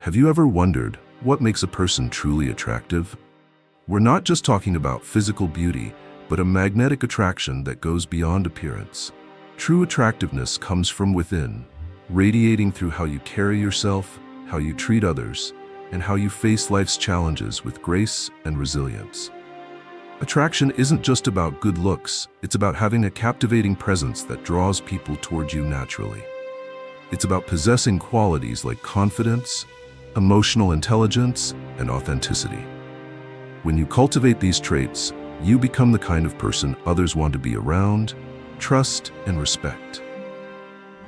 Have you ever wondered what makes a person truly attractive? We're not just talking about physical beauty, but a magnetic attraction that goes beyond appearance. True attractiveness comes from within, radiating through how you carry yourself, how you treat others, and how you face life's challenges with grace and resilience. Attraction isn't just about good looks, it's about having a captivating presence that draws people toward you naturally. It's about possessing qualities like confidence, emotional intelligence, and authenticity. When you cultivate these traits, you become the kind of person others want to be around, trust, and respect.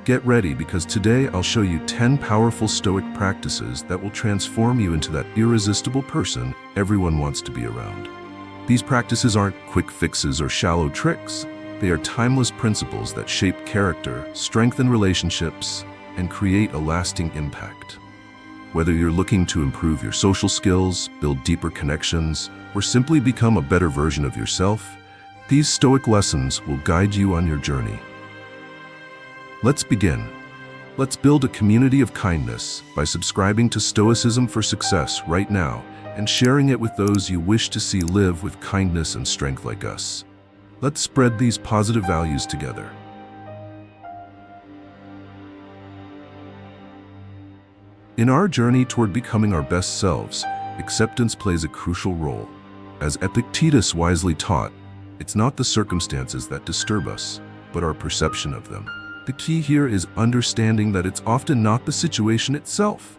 Get ready, because today I'll show you 10 powerful Stoic practices that will transform you into that irresistible person everyone wants to be around. These practices aren't quick fixes or shallow tricks. They are timeless principles that shape character, strengthen relationships, and create a lasting impact. Whether you're looking to improve your social skills, build deeper connections, or simply become a better version of yourself, these Stoic lessons will guide you on your journey. Let's begin. Let's build a community of kindness by subscribing to Stoicism for Success right now and sharing it with those you wish to see live with kindness and strength like us. Let's spread these positive values together. In our journey toward becoming our best selves, acceptance plays a crucial role. As Epictetus wisely taught, it's not the circumstances that disturb us, but our perception of them. The key here is understanding that it's often not the situation itself,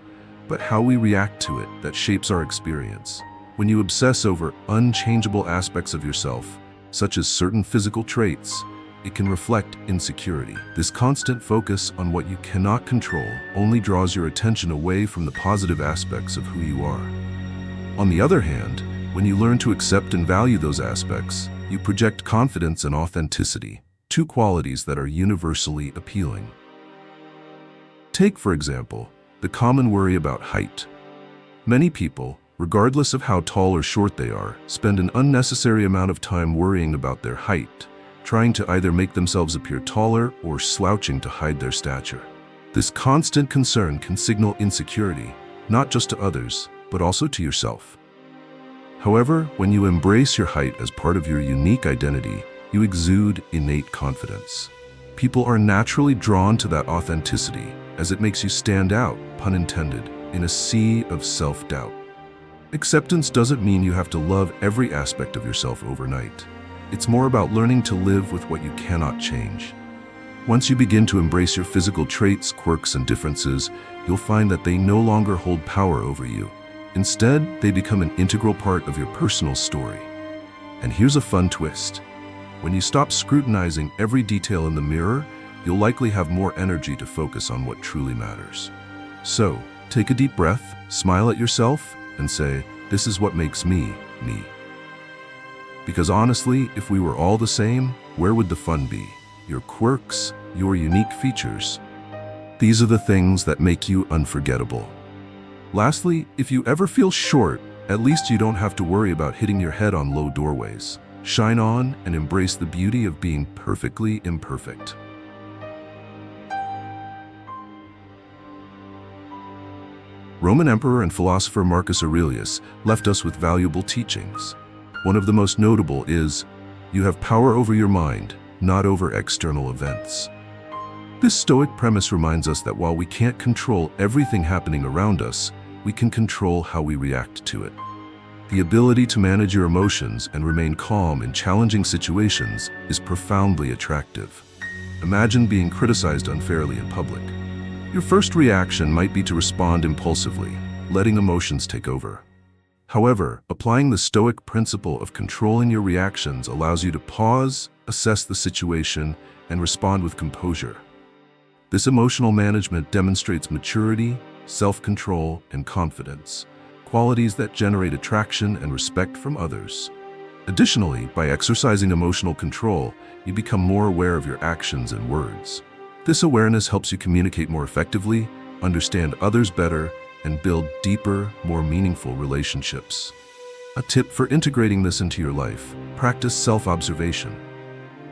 but how we react to it that shapes our experience. When you obsess over unchangeable aspects of yourself, such as certain physical traits, it can reflect insecurity. This constant focus on what you cannot control only draws your attention away from the positive aspects of who you are. On the other hand, when you learn to accept and value those aspects, you project confidence and authenticity, two qualities that are universally appealing. Take, for example, the common worry about height. Many people, regardless of how tall or short they are, spend an unnecessary amount of time worrying about their height, trying to either make themselves appear taller or slouching to hide their stature. This constant concern can signal insecurity, not just to others, but also to yourself. However, when you embrace your height as part of your unique identity, you exude innate confidence. People are naturally drawn to that authenticity, as it makes you stand out, pun intended, in a sea of self-doubt. Acceptance doesn't mean you have to love every aspect of yourself overnight. It's more about learning to live with what you cannot change. Once you begin to embrace your physical traits, quirks, and differences, you'll find that they no longer hold power over you. Instead, they become an integral part of your personal story. And here's a fun twist. When you stop scrutinizing every detail in the mirror, you'll likely have more energy to focus on what truly matters. So, take a deep breath, smile at yourself, and say, "This is what makes me, me." Because honestly, if we were all the same, where would the fun be? Your quirks, your unique features. These are the things that make you unforgettable. Lastly, if you ever feel short, at least you don't have to worry about hitting your head on low doorways. Shine on and embrace the beauty of being perfectly imperfect. Roman emperor and philosopher Marcus Aurelius left us with valuable teachings. One of the most notable is, you have power over your mind, not over external events. This Stoic premise reminds us that while we can't control everything happening around us, we can control how we react to it. The ability to manage your emotions and remain calm in challenging situations is profoundly attractive. Imagine being criticized unfairly in public. Your first reaction might be to respond impulsively, letting emotions take over. However, applying the Stoic principle of controlling your reactions allows you to pause, assess the situation, and respond with composure. This emotional management demonstrates maturity, self-control, and confidence, qualities that generate attraction and respect from others. Additionally, by exercising emotional control, you become more aware of your actions and words. This awareness helps you communicate more effectively, understand others better, and build deeper, more meaningful relationships. A tip for integrating this into your life: practice self-observation.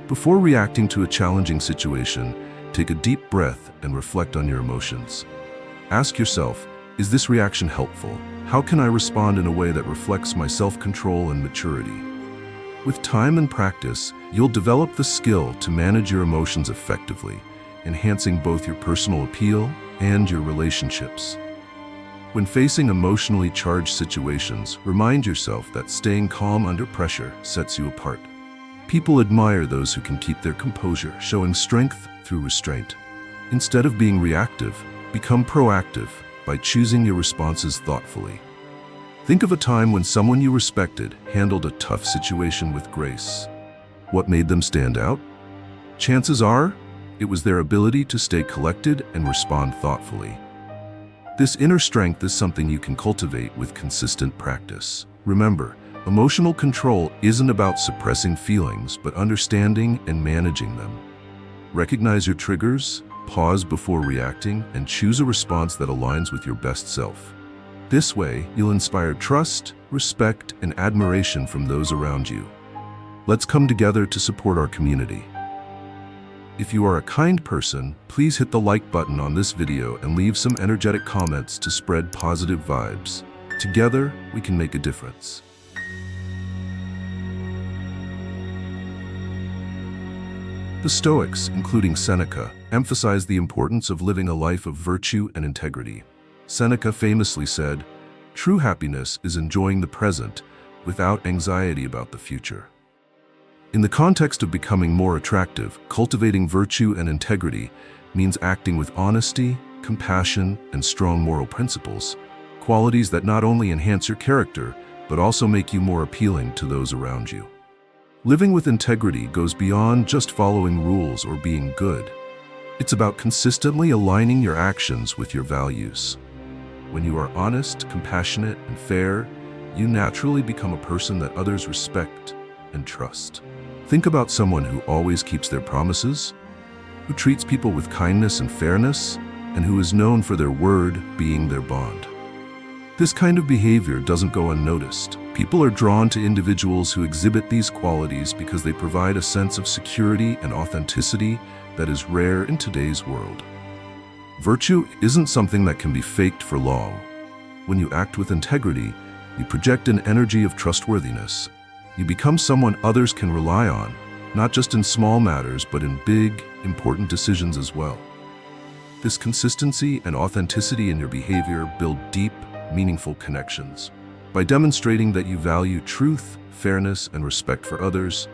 Before reacting to a challenging situation, take a deep breath and reflect on your emotions. Ask yourself, Is this reaction helpful? How can I respond in a way that reflects my self-control and maturity? With time and practice, you'll develop the skill to manage your emotions effectively, enhancing both your personal appeal and your relationships. When facing emotionally charged situations, remind yourself that staying calm under pressure sets you apart. People admire those who can keep their composure, showing strength through restraint. Instead of being reactive, become proactive by choosing your responses thoughtfully. Think of a time when someone you respected handled a tough situation with grace. What made them stand out? Chances are, it was their ability to stay collected and respond thoughtfully. This inner strength is something you can cultivate with consistent practice. Remember, emotional control isn't about suppressing feelings, but understanding and managing them. Recognize your triggers, pause before reacting, and choose a response that aligns with your best self. This way, you'll inspire trust, respect, and admiration from those around you. Let's come together to support our community. If you are a kind person, please hit the like button on this video and leave some energetic comments to spread positive vibes. Together, we can make a difference. The Stoics, including Seneca, emphasize the importance of living a life of virtue and integrity. Seneca famously said, "True happiness is enjoying the present without anxiety about the future." In the context of becoming more attractive, cultivating virtue and integrity means acting with honesty, compassion, and strong moral principles, qualities that not only enhance your character, but also make you more appealing to those around you. Living with integrity goes beyond just following rules or being good. It's about consistently aligning your actions with your values. When you are honest, compassionate, and fair, you naturally become a person that others respect and trust. Think about someone who always keeps their promises, who treats people with kindness and fairness, and who is known for their word being their bond. This kind of behavior doesn't go unnoticed. People are drawn to individuals who exhibit these qualities because they provide a sense of security and authenticity that is rare in today's world. Virtue isn't something that can be faked for long. When you act with integrity, you project an energy of trustworthiness. You become someone others can rely on, not just in small matters, but in big, important decisions as well. This consistency and authenticity in your behavior build deep, meaningful connections. By demonstrating that you value truth, fairness, and respect for others,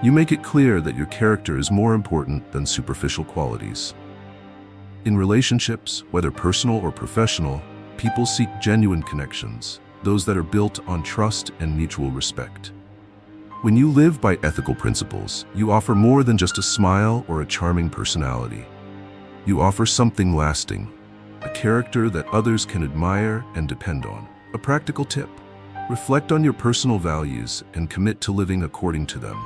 you make it clear that your character is more important than superficial qualities. In relationships, whether personal or professional, people seek genuine connections, those that are built on trust and mutual respect. When you live by ethical principles, you offer more than just a smile or a charming personality. You offer something lasting, a character that others can admire and depend on. A practical tip: reflect on your personal values and commit to living according to them.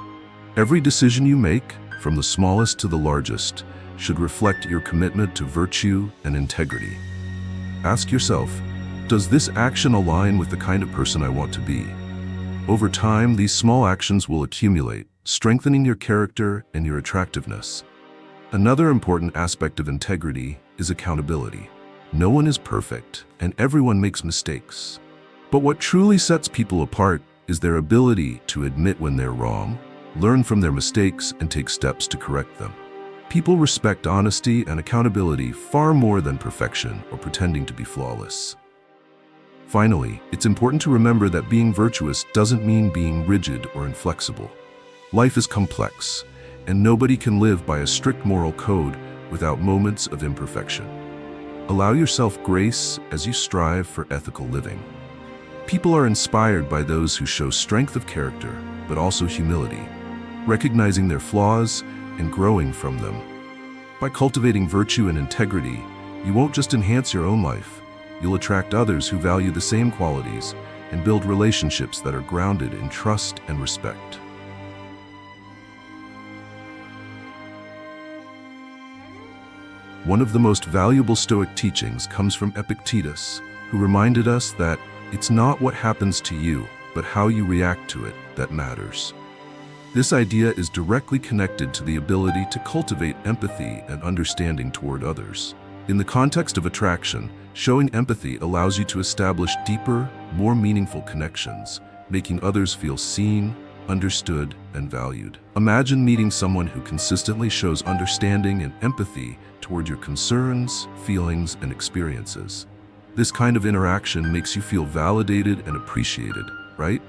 Every decision you make, from the smallest to the largest, should reflect your commitment to virtue and integrity. Ask yourself, does this action align with the kind of person I want to be? Over time, these small actions will accumulate, strengthening your character and your attractiveness. Another important aspect of integrity is accountability. No one is perfect, and everyone makes mistakes. But what truly sets people apart is their ability to admit when they're wrong, learn from their mistakes, and take steps to correct them. People respect honesty and accountability far more than perfection or pretending to be flawless. Finally, it's important to remember that being virtuous doesn't mean being rigid or inflexible. Life is complex, and nobody can live by a strict moral code without moments of imperfection. Allow yourself grace as you strive for ethical living. People are inspired by those who show strength of character, but also humility, recognizing their flaws and growing from them. By cultivating virtue and integrity, you won't just enhance your own life, you'll attract others who value the same qualities and build relationships that are grounded in trust and respect. One of the most valuable Stoic teachings comes from Epictetus, who reminded us that it's not what happens to you, but how you react to it that matters. This idea is directly connected to the ability to cultivate empathy and understanding toward others. In the context of attraction, showing empathy allows you to establish deeper, more meaningful connections, making others feel seen, understood, and valued. Imagine meeting someone who consistently shows understanding and empathy toward your concerns, feelings, and experiences. This kind of interaction makes you feel validated and appreciated, right?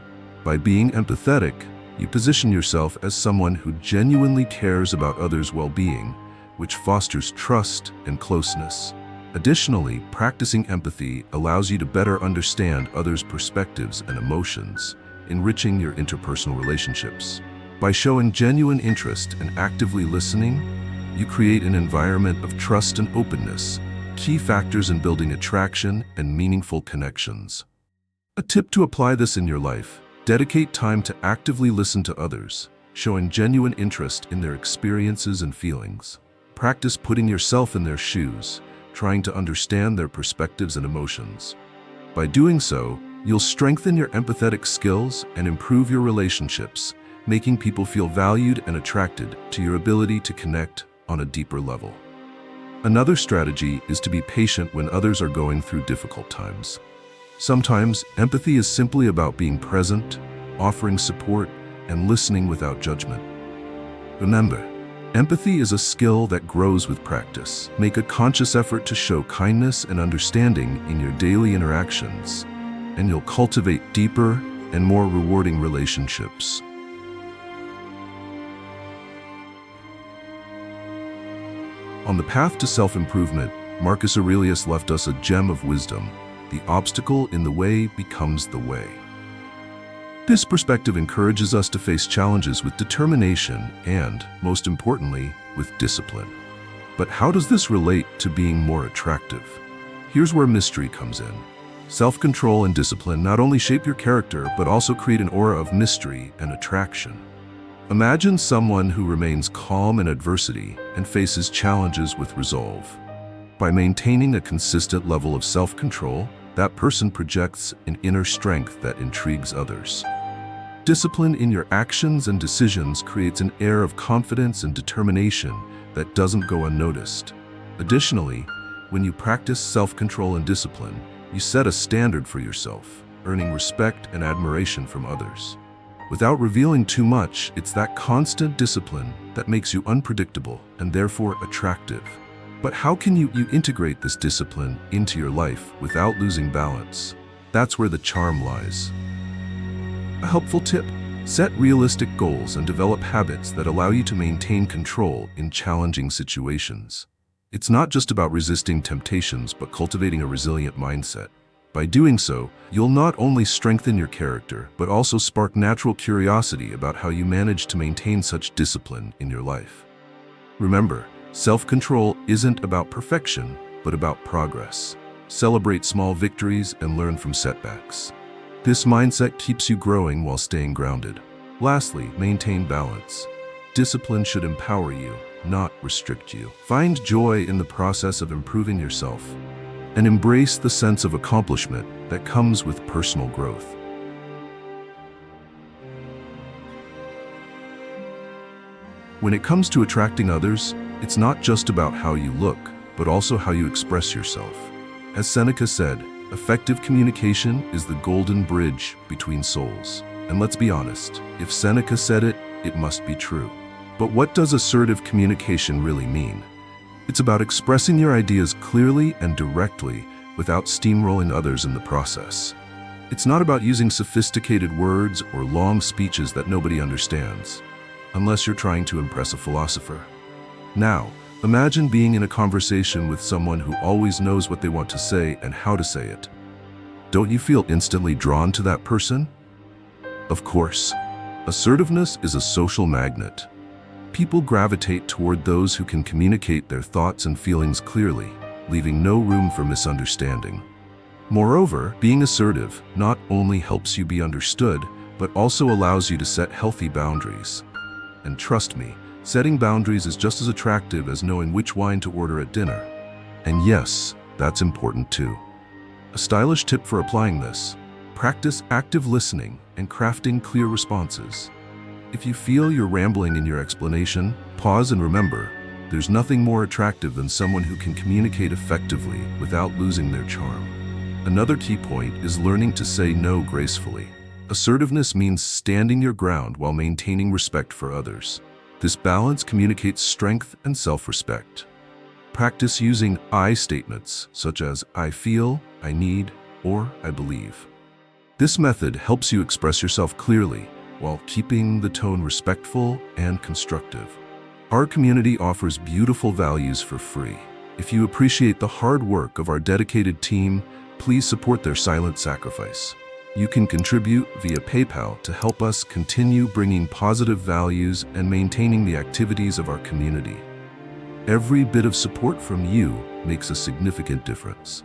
By being empathetic, you position yourself as someone who genuinely cares about others' well-being, which fosters trust and closeness. Additionally, practicing empathy allows you to better understand others' perspectives and emotions, enriching your interpersonal relationships. By showing genuine interest and actively listening, you create an environment of trust and openness, key factors in building attraction and meaningful connections. A tip to apply this in your life: dedicate time to actively listen to others, showing genuine interest in their experiences and feelings. Practice putting yourself in their shoes, trying to understand their perspectives and emotions. By doing so, you'll strengthen your empathetic skills and improve your relationships, making people feel valued and attracted to your ability to connect on a deeper level. Another strategy is to be patient when others are going through difficult times. Sometimes, empathy is simply about being present, offering support, and listening without judgment. Remember, empathy is a skill that grows with practice. Make a conscious effort to show kindness and understanding in your daily interactions, and you'll cultivate deeper and more rewarding relationships. On the path to self-improvement, Marcus Aurelius left us a gem of wisdom: the obstacle in the way becomes the way. This perspective encourages us to face challenges with determination and, most importantly, with discipline. But how does this relate to being more attractive? Here's where mystery comes in. Self-control and discipline not only shape your character, but also create an aura of mystery and attraction. Imagine someone who remains calm in adversity and faces challenges with resolve. By maintaining a consistent level of self-control, that person projects an inner strength that intrigues others. Discipline in your actions and decisions creates an air of confidence and determination that doesn't go unnoticed. Additionally, when you practice self-control and discipline, you set a standard for yourself, earning respect and admiration from others. Without revealing too much, it's that constant discipline that makes you unpredictable and therefore attractive. But how can you integrate this discipline into your life without losing balance? That's where the charm lies. A helpful tip: set realistic goals and develop habits that allow you to maintain control in challenging situations. It's not just about resisting temptations, but cultivating a resilient mindset. By doing so, you'll not only strengthen your character, but also spark natural curiosity about how you manage to maintain such discipline in your life. Remember, self-control isn't about perfection, but about progress. Celebrate small victories and learn from setbacks. This mindset keeps you growing while staying grounded. Lastly, maintain balance. Discipline should empower you, not restrict you. Find joy in the process of improving yourself, and embrace the sense of accomplishment that comes with personal growth. When it comes to attracting others, it's not just about how you look, but also how you express yourself. As Seneca said, effective communication is the golden bridge between souls. And let's be honest, if Seneca said it, it must be true. But what does assertive communication really mean? It's about expressing your ideas clearly and directly without steamrolling others in the process. It's not about using sophisticated words or long speeches that nobody understands, unless you're trying to impress a philosopher. Now, imagine being in a conversation with someone who always knows what they want to say and how to say it. Don't you feel instantly drawn to that person? Of course. Assertiveness is a social magnet. People gravitate toward those who can communicate their thoughts and feelings clearly, leaving no room for misunderstanding. Moreover, being assertive not only helps you be understood, but also allows you to set healthy boundaries. And trust me, setting boundaries is just as attractive as knowing which wine to order at dinner. And yes, that's important too. A stylish tip for applying this: practice active listening and crafting clear responses. If you feel you're rambling in your explanation, pause and remember, There's nothing more attractive than someone who can communicate effectively without losing their charm. Another key point is learning to say no gracefully. Assertiveness means standing your ground while maintaining respect for others. This balance communicates strength and self-respect. Practice using I statements, such as I feel, I need, or I believe. This method helps you express yourself clearly while keeping the tone respectful and constructive. Our community offers beautiful values for free. If you appreciate the hard work of our dedicated team, please support their silent sacrifice. You can contribute via PayPal to help us continue bringing positive values and maintaining the activities of our community. Every bit of support from you makes a significant difference.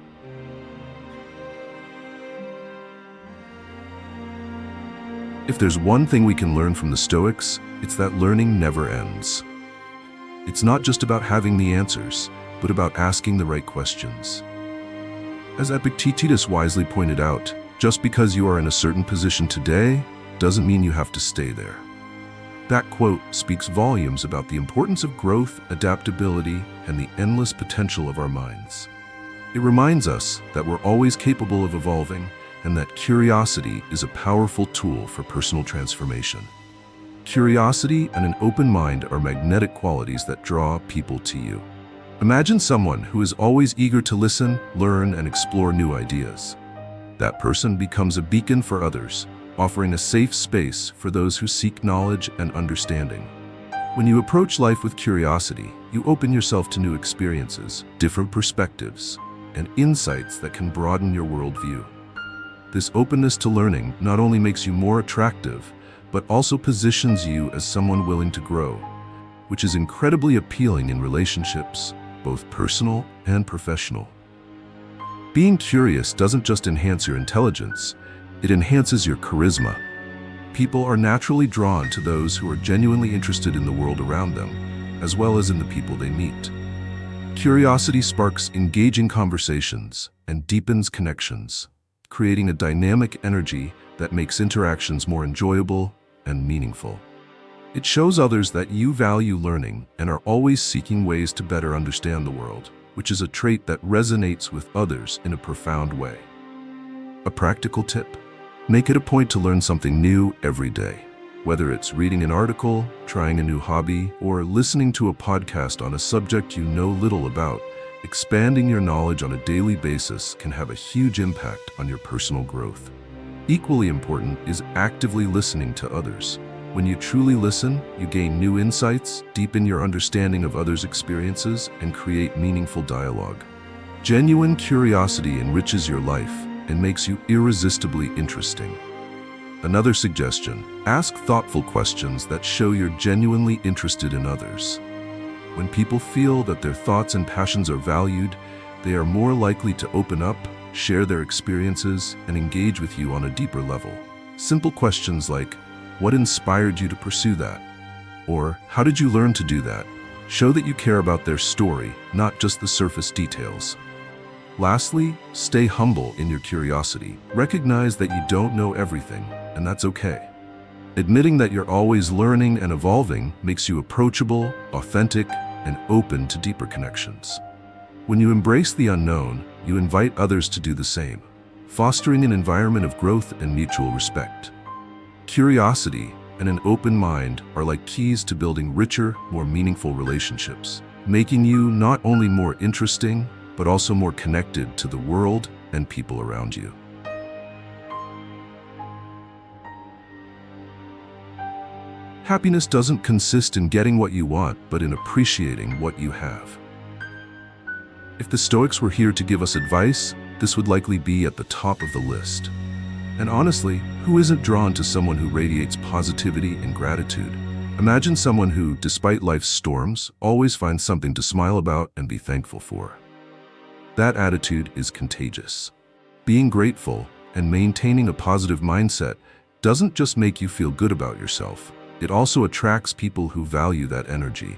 If there's one thing we can learn from the Stoics, it's that learning never ends. It's not just about having the answers, but about asking the right questions. As Epictetus wisely pointed out, just because you are in a certain position today doesn't mean you have to stay there. That quote speaks volumes about the importance of growth, adaptability, and the endless potential of our minds. It reminds us that we're always capable of evolving and that curiosity is a powerful tool for personal transformation. Curiosity and an open mind are magnetic qualities that draw people to you. Imagine someone who is always eager to listen, learn, and explore new ideas. That person becomes a beacon for others, offering a safe space for those who seek knowledge and understanding. When you approach life with curiosity, you open yourself to new experiences, different perspectives, and insights that can broaden your worldview. This openness to learning not only makes you more attractive, but also positions you as someone willing to grow, which is incredibly appealing in relationships, both personal and professional. Being curious doesn't just enhance your intelligence, it enhances your charisma. People are naturally drawn to those who are genuinely interested in the world around them, as well as in the people they meet. Curiosity sparks engaging conversations and deepens connections, creating a dynamic energy that makes interactions more enjoyable and meaningful. It shows others that you value learning and are always seeking ways to better understand the world, which is a trait that resonates with others in a profound way. A practical tip: make it a point to learn something new every day. Whether it's reading an article, trying a new hobby, or listening to a podcast on a subject you know little about, expanding your knowledge on a daily basis can have a huge impact on your personal growth. Equally important is actively listening to others. When you truly listen, you gain new insights, deepen your understanding of others' experiences, and create meaningful dialogue. Genuine curiosity enriches your life and makes you irresistibly interesting. Another suggestion: ask thoughtful questions that show you're genuinely interested in others. When people feel that their thoughts and passions are valued, they are more likely to open up, share their experiences, and engage with you on a deeper level. Simple questions like, "What inspired you to pursue that?" or "How did you learn to do that?" show that you care about their story, not just the surface details. Lastly, stay humble in your curiosity. Recognize that you don't know everything, and that's okay. Admitting that you're always learning and evolving makes you approachable, authentic, and open to deeper connections. When you embrace the unknown, you invite others to do the same, fostering an environment of growth and mutual respect. Curiosity and an open mind are like keys to building richer, more meaningful relationships, making you not only more interesting, but also more connected to the world and people around you. Happiness doesn't consist in getting what you want, but in appreciating what you have. If the Stoics were here to give us advice, this would likely be at the top of the list. And honestly, who isn't drawn to someone who radiates positivity and gratitude? Imagine someone who, despite life's storms, always finds something to smile about and be thankful for. That attitude is contagious. Being grateful and maintaining a positive mindset doesn't just make you feel good about yourself, it also attracts people who value that energy.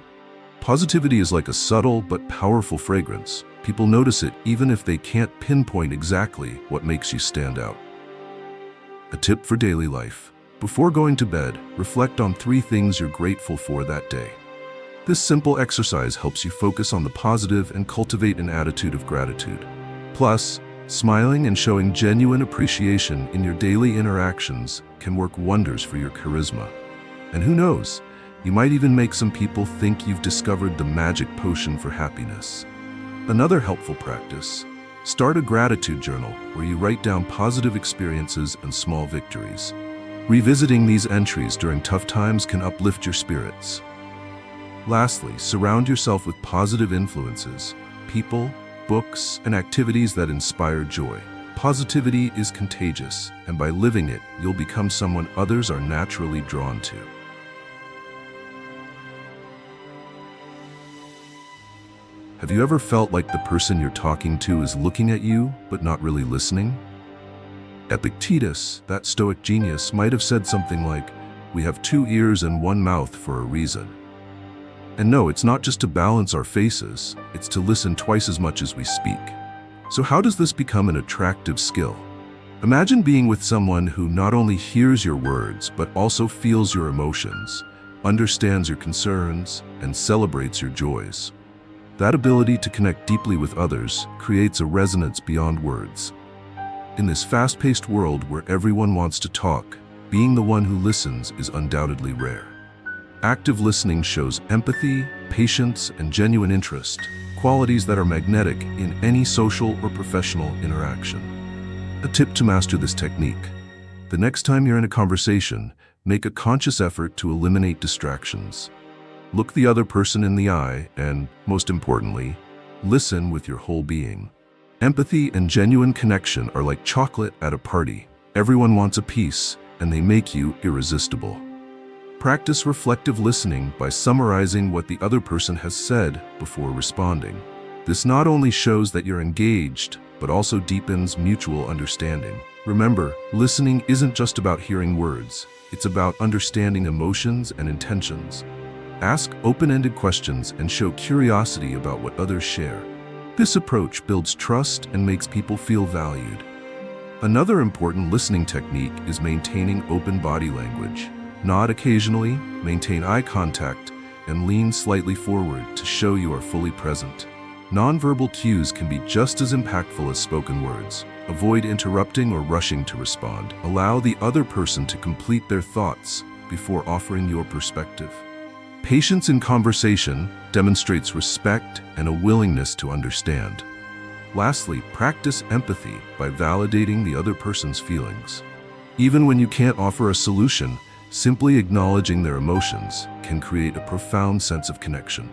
Positivity is like a subtle but powerful fragrance. People notice it even if they can't pinpoint exactly what makes you stand out. A tip for daily life: before going to bed, reflect on 3 things you're grateful for that day. This simple exercise helps you focus on the positive and cultivate an attitude of gratitude. Plus, smiling and showing genuine appreciation in your daily interactions can work wonders for your charisma. And who knows, you might even make some people think you've discovered the magic potion for happiness. Another helpful practice: start a gratitude journal where you write down positive experiences and small victories. Revisiting these entries during tough times can uplift your spirits. Lastly, surround yourself with positive influences, people, books, and activities that inspire joy. Positivity is contagious, and by living it, you'll become someone others are naturally drawn to. Have you ever felt like the person you're talking to is looking at you, but not really listening? Epictetus, that Stoic genius, might have said something like, "We have two ears and one mouth for a reason." And no, it's not just to balance our faces, it's to listen twice as much as we speak. So how does this become an attractive skill? Imagine being with someone who not only hears your words, but also feels your emotions, understands your concerns, and celebrates your joys. That ability to connect deeply with others creates a resonance beyond words. In this fast-paced world where everyone wants to talk, being the one who listens is undoubtedly rare. Active listening shows empathy, patience, and genuine interest, qualities that are magnetic in any social or professional interaction. A tip to master this technique: the next time you're in a conversation, make a conscious effort to eliminate distractions. Look the other person in the eye and, most importantly, listen with your whole being. Empathy and genuine connection are like chocolate at a party. Everyone wants a piece, and they make you irresistible. Practice reflective listening by summarizing what the other person has said before responding. This not only shows that you're engaged, but also deepens mutual understanding. Remember, listening isn't just about hearing words, it's about understanding emotions and intentions. Ask open-ended questions and show curiosity about what others share. This approach builds trust and makes people feel valued. Another important listening technique is maintaining open body language. Nod occasionally, maintain eye contact, and lean slightly forward to show you are fully present. Nonverbal cues can be just as impactful as spoken words. Avoid interrupting or rushing to respond. Allow the other person to complete their thoughts before offering your perspective. Patience in conversation demonstrates respect and a willingness to understand. Lastly, practice empathy by validating the other person's feelings. Even when you can't offer a solution, simply acknowledging their emotions can create a profound sense of connection.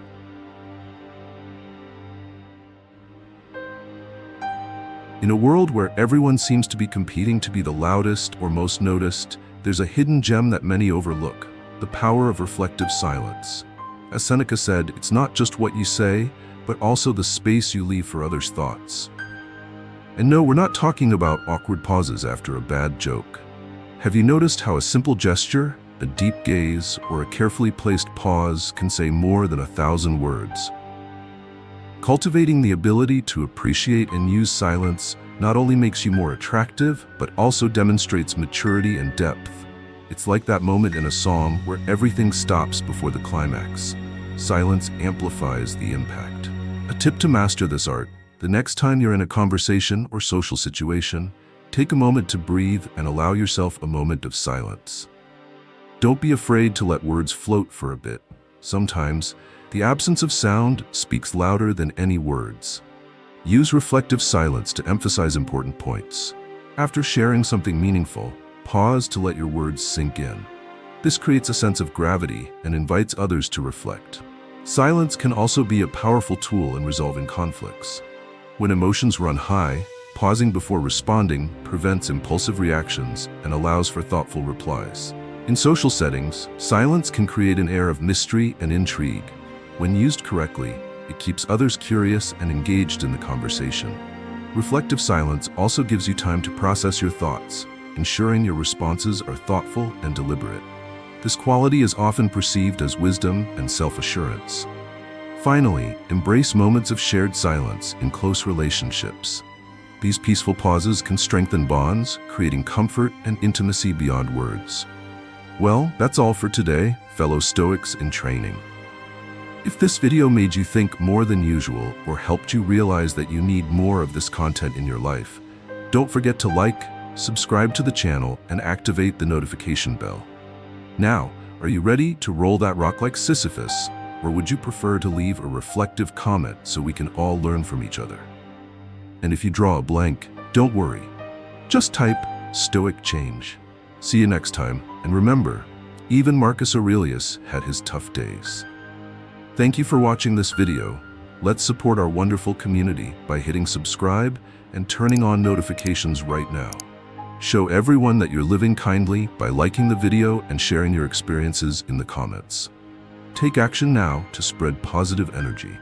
In a world where everyone seems to be competing to be the loudest or most noticed, there's a hidden gem that many overlook: the power of reflective silence. As Seneca said, it's not just what you say, but also the space you leave for others' thoughts. And no, we're not talking about awkward pauses after a bad joke. Have you noticed how a simple gesture, a deep gaze, or a carefully placed pause can say more than 1,000 words? Cultivating the ability to appreciate and use silence not only makes you more attractive, but also demonstrates maturity and depth. It's like that moment in a song where everything stops before the climax. Silence amplifies the impact. A tip to master this art: the next time you're in a conversation or social situation, take a moment to breathe and allow yourself a moment of silence. Don't be afraid to let words float for a bit. Sometimes, the absence of sound speaks louder than any words. Use reflective silence to emphasize important points. After sharing something meaningful, pause to let your words sink in. This creates a sense of gravity and invites others to reflect. Silence can also be a powerful tool in resolving conflicts. When emotions run high, pausing before responding prevents impulsive reactions and allows for thoughtful replies. In social settings, silence can create an air of mystery and intrigue. When used correctly, it keeps others curious and engaged in the conversation. Reflective silence also gives you time to process your thoughts, ensuring your responses are thoughtful and deliberate. This quality is often perceived as wisdom and self-assurance. Finally, embrace moments of shared silence in close relationships. These peaceful pauses can strengthen bonds, creating comfort and intimacy beyond words. Well, that's all for today, fellow Stoics in training. If this video made you think more than usual or helped you realize that you need more of this content in your life, don't forget to like, subscribe to the channel, and activate the notification bell. Now, are you ready to roll that rock like Sisyphus, or would you prefer to leave a reflective comment so we can all learn from each other? And if you draw a blank, don't worry. Just type Stoic change. See you next time, and remember, even Marcus Aurelius had his tough days. Thank you for watching this video. Let's support our wonderful community by hitting subscribe and turning on notifications right now. Show everyone that you're living kindly by liking the video and sharing your experiences in the comments. Take action now to spread positive energy.